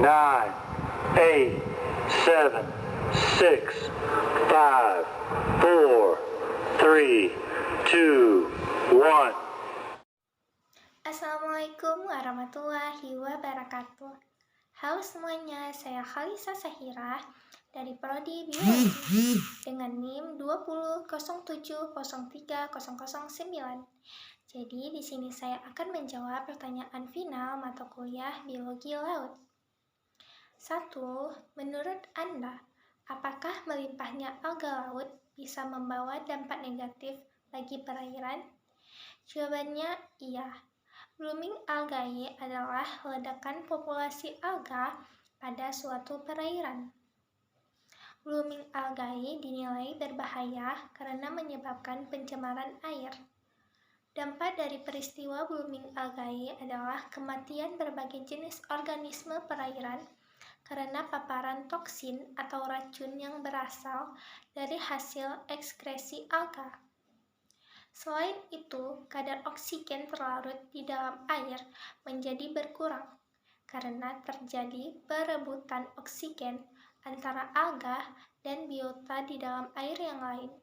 9, 8, 7, 6, 5, 4, 3, 2, 1. Assalamualaikum warahmatullahi wabarakatuh. Halo semuanya, saya Khalisa Sahira dari Prodi Biologi dengan NIM 2007030009. Jadi di sini saya akan menjawab pertanyaan final mata kuliah Biologi Laut. 1. Menurut Anda, apakah melimpahnya alga laut bisa membawa dampak negatif bagi perairan? Jawabannya iya. Blooming algae adalah ledakan populasi alga pada suatu perairan. Blooming algae dinilai berbahaya karena menyebabkan pencemaran air. Dampak dari peristiwa blooming algae adalah kematian berbagai jenis organisme perairan karena paparan toksin atau racun yang berasal dari hasil ekskresi alga. Selain itu, kadar oksigen terlarut di dalam air menjadi berkurang karena terjadi perebutan oksigen antara alga dan biota di dalam air yang lain.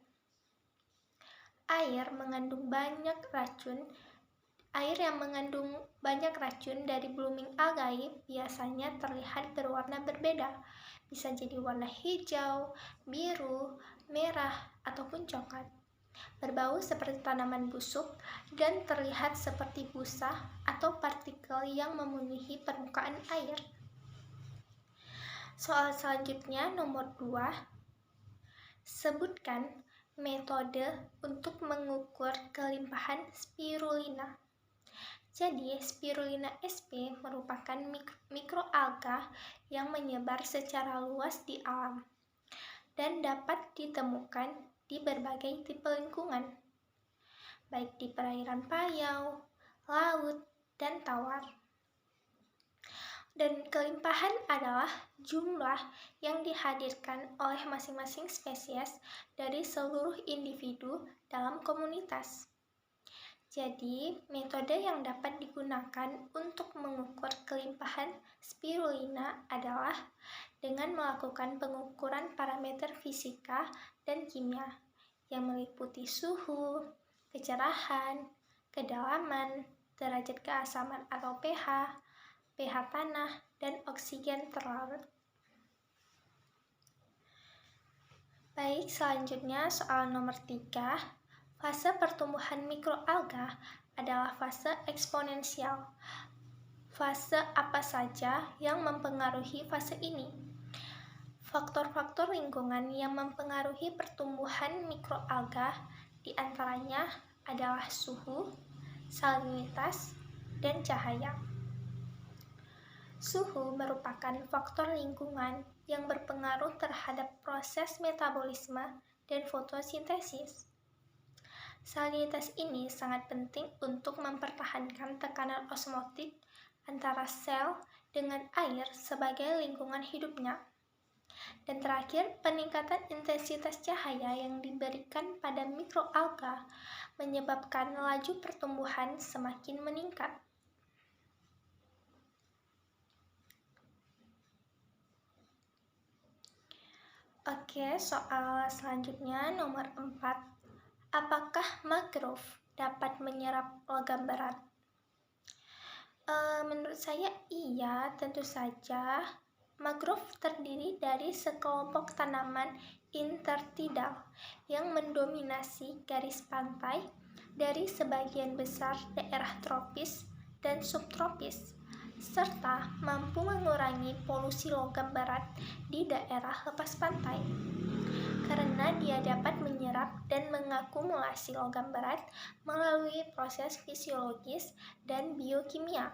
Air yang mengandung banyak racun dari blooming algae biasanya terlihat berwarna berbeda, bisa jadi warna hijau, biru, merah, ataupun coklat. Berbau seperti tanaman busuk dan terlihat seperti busa atau partikel yang memenuhi permukaan air. Soal selanjutnya nomor 2. Sebutkan metode untuk mengukur kelimpahan spirulina. Jadi, spirulina sp merupakan mikroalga yang menyebar secara luas di alam dan dapat ditemukan di berbagai tipe lingkungan, baik di perairan payau, laut, dan tawar. Dan kelimpahan adalah jumlah yang dihadirkan oleh masing-masing spesies dari seluruh individu dalam komunitas. Jadi, metode yang dapat digunakan untuk mengukur kelimpahan spirulina adalah dengan melakukan pengukuran parameter fisika dan kimia yang meliputi suhu, kecerahan, kedalaman, derajat keasaman atau pH, pH tanah, dan oksigen terlarut. Baik, selanjutnya soal nomor 3. Fase pertumbuhan mikroalga adalah fase eksponensial. Fase apa saja yang mempengaruhi fase ini? Faktor-faktor lingkungan yang mempengaruhi pertumbuhan mikroalga diantaranya adalah suhu, salinitas, dan cahaya. Suhu merupakan faktor lingkungan yang berpengaruh terhadap proses metabolisme dan fotosintesis. Salinitas ini sangat penting untuk mempertahankan tekanan osmotik antara sel dengan air sebagai lingkungan hidupnya. Dan terakhir, peningkatan intensitas cahaya yang diberikan pada mikroalga menyebabkan laju pertumbuhan semakin meningkat. Oke, soal selanjutnya nomor 4. Apakah mangrove dapat menyerap logam berat? Menurut saya iya, tentu saja. Mangrove terdiri dari sekelompok tanaman intertidal yang mendominasi garis pantai dari sebagian besar daerah tropis dan subtropis, serta mampu mengurangi polusi logam berat di daerah lepas pantai. Karena dia dapat menyerap dan mengakumulasi logam berat melalui proses fisiologis dan biokimia.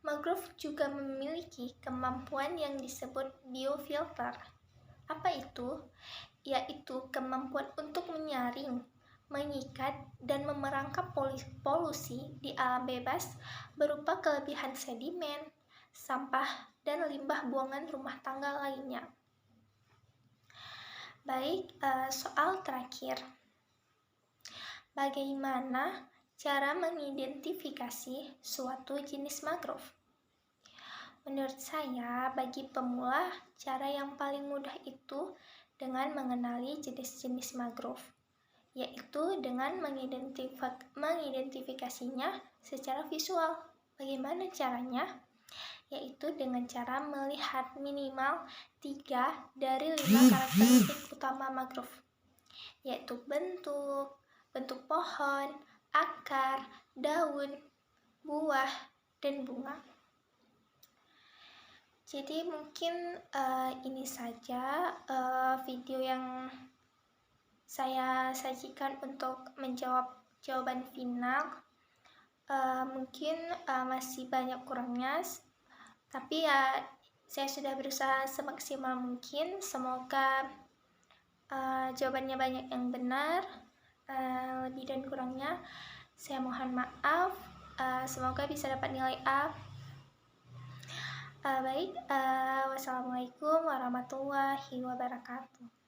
Mangrove juga memiliki kemampuan yang disebut biofilter. Apa itu? Yaitu kemampuan untuk menyaring, mengikat, dan memerangkap polusi di alam bebas berupa kelebihan sedimen, sampah, dan limbah buangan rumah tangga lainnya. Baik, soal terakhir. Bagaimana cara mengidentifikasi suatu jenis mangrove? Menurut saya, bagi pemula, cara yang paling mudah itu dengan mengenali jenis-jenis mangrove, yaitu dengan mengidentifikasinya secara visual. Bagaimana caranya? Yaitu dengan cara melihat minimal 3 dari 5 karakteristik utama mangrove, yaitu bentuk pohon, akar, daun, buah, dan bunga. Jadi mungkin ini saja video yang saya sajikan untuk menjawab jawaban final. Mungkin masih banyak kurangnya, tapi ya saya sudah berusaha semaksimal mungkin. Semoga jawabannya banyak yang benar. Lebih dan kurangnya saya mohon maaf. Semoga bisa dapat nilai A. Baik, wassalamualaikum warahmatullahi wabarakatuh.